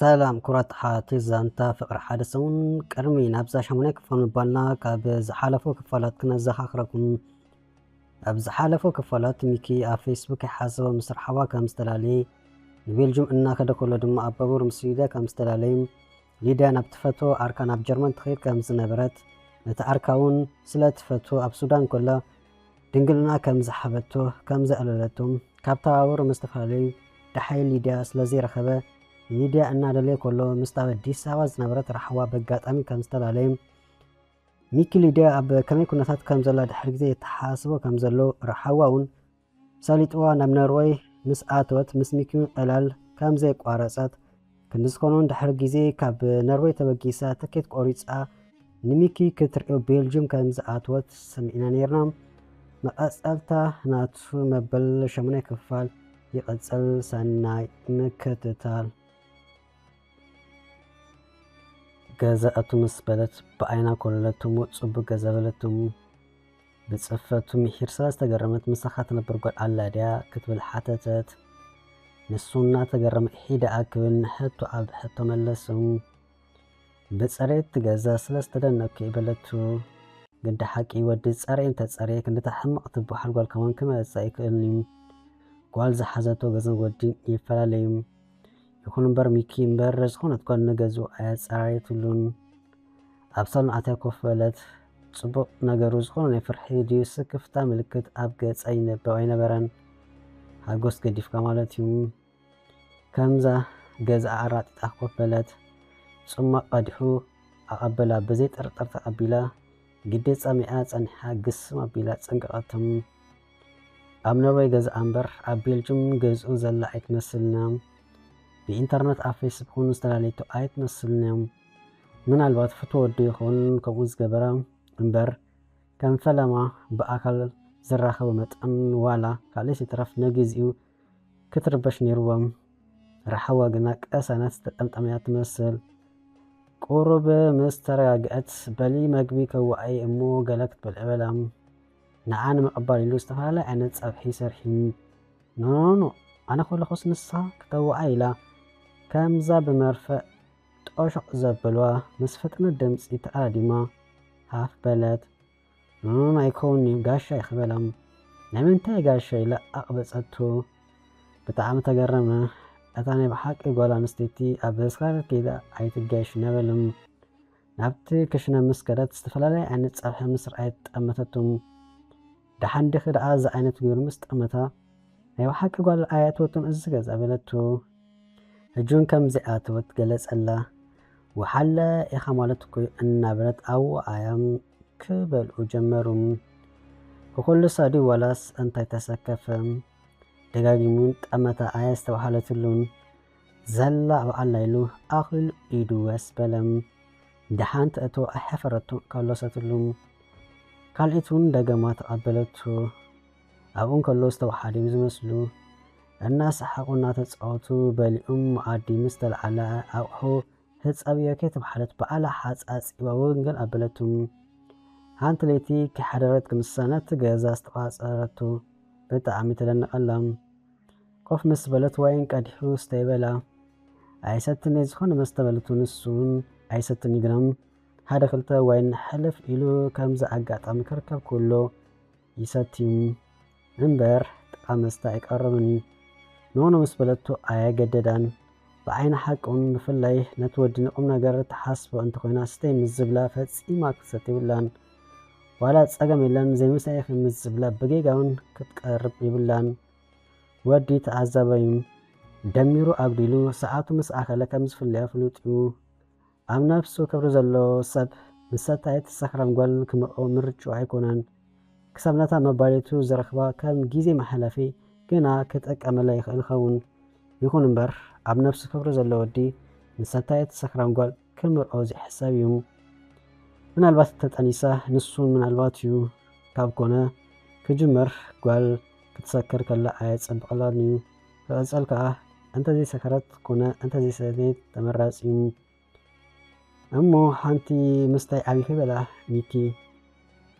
سلام كرات حاتي زانتا فقر حادثون كرمي نابزا شمونيك فنبالنا كابز حالفو كفالات كنا زخاخركم أبز حالفو كفالات ميكي فيسبوك حاسب مصر حوا كمستلالي نبيلجم إنا كده كله دم أبابور مسيدة كمستلاليم ليدا نبتفتو أركان أب جرمان تخير كمز نبرت نتأركاون سلات فتو أب سودان كله دنقلنا كمز حبتو كمز ألالتهم كابتاور مستفالي دحي ليدا سلازي رخبه ليديا أنا دليل كله مستوى ديساواز نبرت رحوا بقات أمي كمستلاليم ميكي ليديا أب كمي كنا ثات كمزلا دحرق زي تحاسبو كمزلو رحواون ساليتوا نمنروي مسآتوت مسميكيون ألال كمزي قوارسات كندسكونون دحرق زي كاب نروي تبقيسا تكيت قوريتسا نميكي كترقو بيلجيوم كمزآتوت سمعنا نيرنام مقاسالتا ناتو مبل شموني كفال يقصل سناي نكتتال ገዛእቱ መስበለት በአይና ኮለለቱም ጽብ ገዛበለቱም በጽፈቱ ምሕር ተገረመት መሳኻት ነበር ጓል አላዲያ ክትብል ሓተተት ንሱና ተገረመ ሄዳ አክብን ሕቶ አብ ሕቶ መለሱም በጸሬት ገዛ ስለስተደነከ ይበለቱ ግንደ ሓቂ ወዲ ጸሬን ተጸሬ ክንደ ተሐምቅ ትበሃል ጓል ከመን ከመጻይ ከልም ጓል ዘሓዘቶ ገዘን ወዲ ይፈላለዩም يكون برميكي مبرز خونة تكون نجزو آيات سعيتلون أبصل عتاك وفلت صبق نجروز خونة فرحي ديو سكف تعملكت أبجت أين بعين بران هاجوس كديف كمالتيوم كمزة جز عرات تأخو فلت ثم قدحو أقبل بزيت أرترت أبيلا جدت سمعات عن حاجس ما بيلا سنقاتهم أمنوي جز أمبر أبيلجم جزء زلعت مسلنام بإنترنت أفيسبوك نستلاليتو آيت مسلنام من البات فتو دي خون كوز جبرام امبر كان فلما بأكل زراخة ومتأن والا كاليس يترف نجزيو كتربش نيروام رحوا جناك أسانات تقمت مسل قرب مسترجعت بلي مجبي كوعي أمو جلكت بالعلم نعان مقبل لوس تفعله أنا تصبحي سرحين نو أنا خل خص نصها كتوعي لا كمزة بمرفق تقشق زبلوا مسفتنا الدمس يتقادما هاف بلد ما يكوني قاشا يخبلهم نمن تاي قاشا لا أقبض أتو بتعام تقرمه أتاني بحق إقوالا نستيتي أبسخار كده عيت الجيش نبلم نبتي كشنا مسكرات استفلالي أن تصبح مصر عيت أمتتم دحان دخل عاز عينة غير مستأمتا أيوة حق إقوالا آيات وتم أزقز أبلتو هجون كم زئات وتجلس الله وحلا إخمالتك أن بلد أو أيام كبل وجمرهم وكل صادي ولاس أنت تسكفم دقاقمون أمتا آيست وحالة اللون زلا وعلى له أخل إيدو واسبلم دحانت أتو أحفرتو كالوسة اللون كالإتون دقامات قبلتو أبون كالوس توحادي مزمسلو الناس حقنا تتصعوتو بالأم عادي مستل على أوحو هتصابيا كتب حالت بقالة حاس وونجل قبلتهم هانتليتي كحضرت كمسانات جازا استقاصرتو بتعمي تلن قلم قف مسبلت وين كدحو استيبلا عيستني زخون مستبلتو نسون عيستني جرام هذا خلطة وين حلف إلو كمز أقاط أمكركب كله يستيم انبر تقامستايك أرمني نونو مسبلتو آيا جددان بعين حقون بفلاي نتودن نجر تحاسبو انت خوينا ستي مزبلا فتسيما كستي بلان ولا تساقم إلان زي مسايخ مزبلا بقيقاون كتقرب يبلان ودي تعذابيم دميرو أبديلو ساعاتو مساخة لك مزفلا فلوتيو أم نفسو كبرزالو سب مساتايت السخرم قول كمرقو مرجو عيكونان كسبناتا مباليتو زرخبا كم جيزي محلافي كنا كتأكمل يخون يكون مبر عب نفس كبر زلو ودي نساتايت سخرام قال كمر أوزي حسابيهم من البات تتأنيسة نسون من الباتيو كابكونا كجمر قال كتسكر كلا آيات سبق الله نيو فأسألك أنت زي سكرت كونا أنت زي سيديت تمراسيم أمو حانتي مستي عبي كبلا ميكي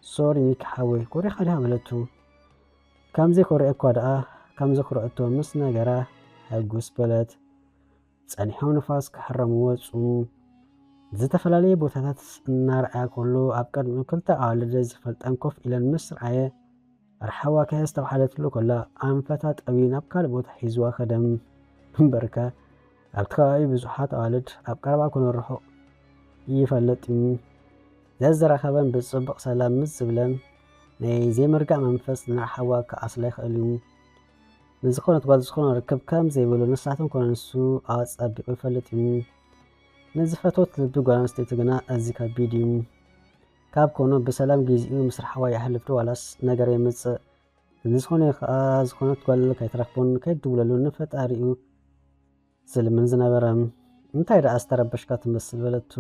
سوري ميك حاوي كوري خليها ملتو كم زي كوري أكوادا كم زي كوري أتو مسنا جرا هجوس بلد ጸኒሖም ንፋስ ክሕረምዎ ወጹ ዝተፈላለዩ ቦታታት እናርኣያ ከሎ ኣብ ቅድሚ ክልተ ኣዋልድ ዝፈልጠን ኮፍ ኢለን ምስ ረኣየ ርሓዋ ከ ዝተባሓለትሉ ኮላ ኣንፈታ ጠብዩ ናብ ካልእ ቦታ ሒዝዋ ከደም እምበርካ ኣብቲ ከባቢ ብዙሓት ኣዋልድ ኣብ ቀረባ ኮነ ርሑቕ ይፈልጥ እዩ ዘዘራኸበን ብፅቡቕ ሰላም ምስ ዝብለን ናይ ዘይምርጋዕ መንፈስ ንርሓዋ ክኣስላ ይኽእል እዩ ንዝኾነት ጓል ዝኾነ ርክብ ከም ዘይብሉ ንሳቶም ኮነ ንሱ ኣፀቢቑ ይፈልጥ እዩ ንዝፈትወት ልቢ ጓል ኣንስተይቲ ግና እዚ ከቢድ እዩ ካብ ኮኑ ብሰላም ግዚኡ ምስ ረሓዋ ይሕልፍ ዶ ዋላስ ነገር የምፅእ ንዝኾነ ከዓ ዝኾነት ጓል ከይትረክቦን ከይድውለሉን ንፈጣሪኡ ዝልምን ዝነበረ እንታይ ደኣ ዝተረበሽካ ትመስል በለቱ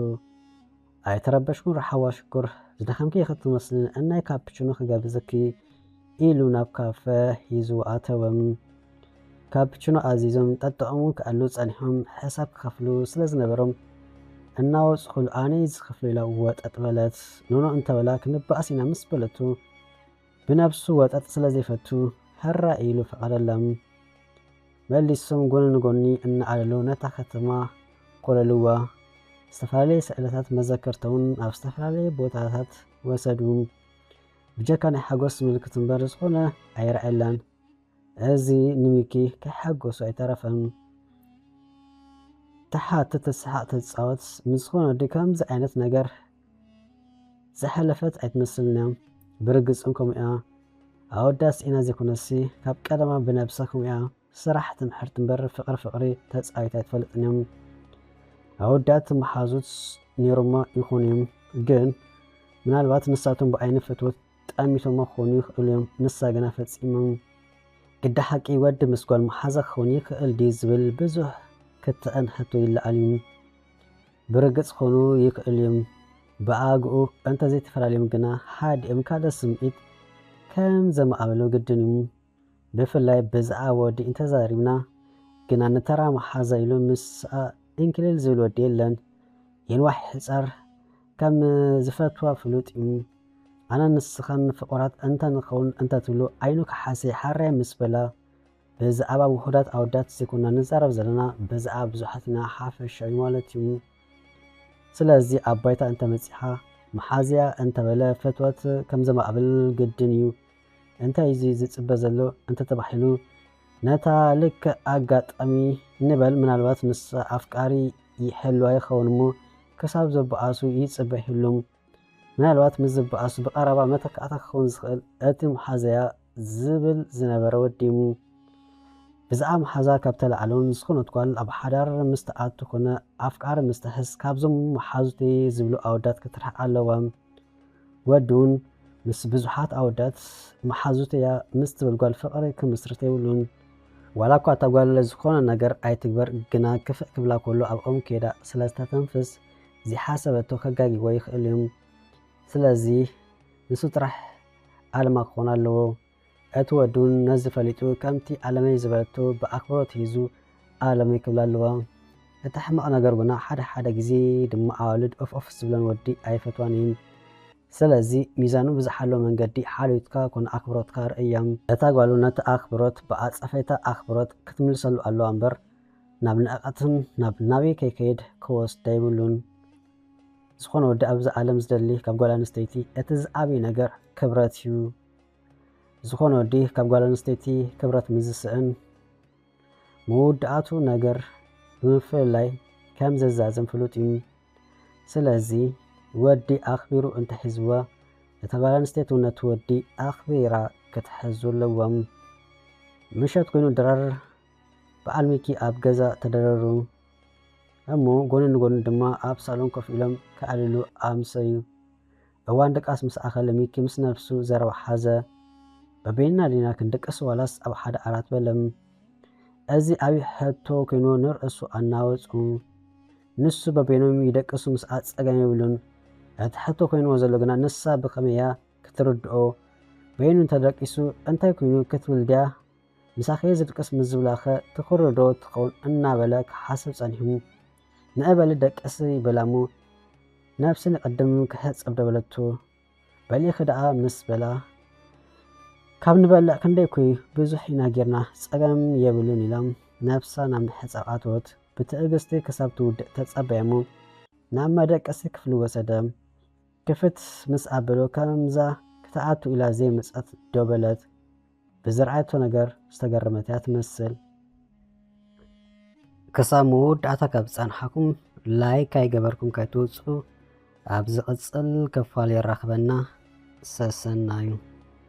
ኣይተረበሽኩን ረሓዋ ሽኩር ዝደኸምኪ ክትመስል እናይ ካፕቹኖ ክጋብዘኪ ኢሉ ናብ ካፈ ሒዙ ኣተወም ካፕቹኖ ኣዚዞም ጠጠቐሙ ክኣሉ ጸኒሖም ሕሳብ ክኸፍሉ ስለ ዝነበሮም እናወፁ ኩሉ ኣነ ዝኸፍሉ ኢላ ወጠጥ በለት ኖኖ እንተበላ ክንበኣስ ኢና ምስ በለቱ ብነብሱ ወጠጥ ስለ ዘይፈቱ ሕራ ኢሉ ፈቐደለም መሊሶም ጎኒ ንጎኒ እናዓለሉ ነታ ከተማ ቆለልዋ ዝተፈላለዩ ስእልታት መዘከርተውን ኣብ ዝተፈላለዩ ቦታታት ወሰዱ ብጀካ ናይ ሓጎስ ምልክት እምበር ዝኾነ ኣይረኣየላን እዚ ንሚኪ ከይሓጎሱ ኣይተረፈን ተሓት ተስሓቅ ተፃወት ምስ ዝኾነ ዲ ከምዚ ዓይነት ነገር ዝሓለፈት ኣይትመስልን እያ ብርግፅም ከምኡ እያ ኣወዳት ኢና ዘይኮነሲ ካብ ቀደማ ብነብሳ ከምኡ እያ ስራሕ ትምሕርቲ እምበር ፍቕሪ ተፃዊታ ኣይትፈልጥን እዮም ኣወዳት መሓዙት ነይሮማ ይኾኑ እዮም ግን ምናልባት ንሳቶም ብዓይኒ ፍትወት ጠሚቶማ ክኾኑ ይኽእሉ እዮም ንሳ ግና ፈፂሞም ግዳ ሓቂ ወዲ ምስ ጓል መሓዛ ክኾን ይኽእል ዲ ዝብል ብዙሕ ክትአን ሕቶ ይለዓል እዩ ብርግፅ ክኾኑ ይኽእል እዮም ብኣግኡ እንተዘይተፈላለዮም ግና ሓዲኦም ካልእ ስምዒት ከም ዘማኣበሉ ግድን እዩ ብፍላይ ብዛዕባ ወዲ እንተዛሪብና ግና ንተራ መሓዛ ኢሉ ምስኣ እንክልል ዝብል ወዲ የለን የንዋሕ ሕፃር ከም ዝፈትዋ ፍሉጥ እዩ ኣነ ንስኻን ፍቑራት እንተንኸውን እንተትብሉ ዓይኑ ክሓሰይ ሓራይ ምስ በላ ብዛዕባ ውሑዳት ኣወዳት ዘይኮና ንዛረብ ዘለና ብዛዕባ ብዙሓት ኢና ሓፈሻዊ ማለት እዩ ስለዚ ኣብ ባይታ እንተመፂኻ መሓዝያ እንተበለ ፈትወት ከም ዘማዕብል ግድን እዩ እንታይ እዚ ዝፅበ ዘሎ እንተተባሂሉ ነታ ልክ ኣጋጣሚ ንበል ምናልባት ንስ ኣፍቃሪ ይሕልዋ ይኸውን እሞ ክሳብ ዘበኣሱ ይፅበ ይህሉም ምናልባት ምስ ዝበኣሱ ብቐረባ መተካእታ ክኸውን ዝኽእል እቲ መሓዘያ ዝብል ዝነበረ ወዲሙ ብዛዕባ መሓዛ ካብ ተላዓሎን ዝኾነት ጓል ኣብ ሓዳር ምስ ተኣቱ ኮነ ኣፍቃሪ ምስ ተሕስ ካብዞም መሓዙተይ ዝብሉ ኣወዳት ክትርሕቕ ኣለዋ ወዲ እውን ምስ ብዙሓት ኣወዳት መሓዙተያ ምስ ትብል ጓል ፍቕሪ ክምስርት የብሉን ዋላ እኳ እታ ጓል ዝኾነ ነገር ኣይትግበር ግና ክፍእ ክብላ ከሎ ኣብ ኦም ከይዳ ስለዝተተንፍስ ዝሓሰበቶ ከጋጊዎ ይኽእል እዮም ስለዚ ንሱ ጥራሕ ኣልማ ክኾን ኣለዎ እቲ ወዲ እውን ነዚ ፈሊጡ ከምቲ ኣለመይ ዝበለቶ ብኣክብሮት ሒዙ ኣለመይ ክብላ ኣለዋ እቲ ሕማቕ ነገር ግና ሓደ ግዜ ድማ ኣዋልድ ኦፍ ዝብለን ወዲ ኣይፈትዋን እየን ስለዚ ሚዛኑ ብዝሓለወ መንገዲ ሓልዮትካ ኮነ ኣክብሮትካ ርእያ እታ ጓሉ ነቲ ኣክብሮት ብኣፀፈይታ ኣክብሮት ክትምልሰሉ ኣለዋ እምበር ናብ ንኣቐትን ናብ ናበይ ከይከይድ ክወስዳ ይብሉን ዝኾነ ወዲ ኣብዚ ዓለም ዝደሊ ካብ ጓል ኣንስተይቲ እቲ ዝዓበየ ነገር ክብረት እዩ ዝኾነ ወዲ ካብ ጓል ኣንስተይቲ ክብረት ምዝስእን መወዳእቱ ነገር ብምፍላይ ከም ዘዛዝም ፍሉጥ እዩ ስለዚ ወዲ ኣኽቢሩ እንተሒዝዋ እታ ጓል ኣንስተይቲ ነቲ ወዲ ኣኽቢራ ክትሕዙ ኣለዎም ምሸት ኮይኑ ድራር በዓል ሚኪ ኣብ ገዛ ተደረሩ እሞ ጎኒ ንጎኒ ድማ ኣብ ሳሎን ኮፍ ኢሎም ክዕልሉ ኣምሰዩ እዋን ደቃስ ምስ ኣኸለ ሚኪ ምስ ነፍሱ ዘረባ ሓዘ በበይና ዲና ክንደቀስ ዋላስ ኣብ ሓደ ዓራት በለም እዚ ዓብይ ሕቶ ኮይኑ ንርእሱ ኣናወፁ ንሱ በበይኖም ይደቅሱ ምስ ኣፀገም የብሉን እቲ ሕቶ ኮይንዎ ዘሎ ግና ንሳ ብኸመያ ክትርድኦ በይኑ እንተደቂሱ እንታይ ኮይኑ ክትብል ድያ ምሳኸየ ዝድቅስ ምዝብላኸ ትኽርዶ ትኸውን እናበለ ክሓስብ ፀኒሑ ንእበሊ ደቀሲ በላሙ ነፍሲ ንቐድም ክሕፀብ ደበለቱ በሊኽ ደኣ ምስ በላ ካብ ንበልዕ ክንደይ ኮይ ብዙሕ ኢና ጌርና ፀገም የብሉን ኢሎም ነፍሳ ናብ ምሕፃብ ኣትወት ብትዕግስቲ ክሳብ ትውድእ ተጸበየሙ ናብ መደቀሲ ክፍሊ ወሰደም። ክፍት ምስ ኣበሎ ከምዛ ክትኣቱ ኢላ ዘይመጸት ደበለት ብዝረኣየቶ ነገር ዝተገረመት እያ ትመስል። ክሳብ መወዳእታ ካብ ጸንሓኩም ላይክ ኣይገበርኩም ከይትውፁ ኣብ ዝቕጽል ክፋል ይራኽበና ሰሰናዩ።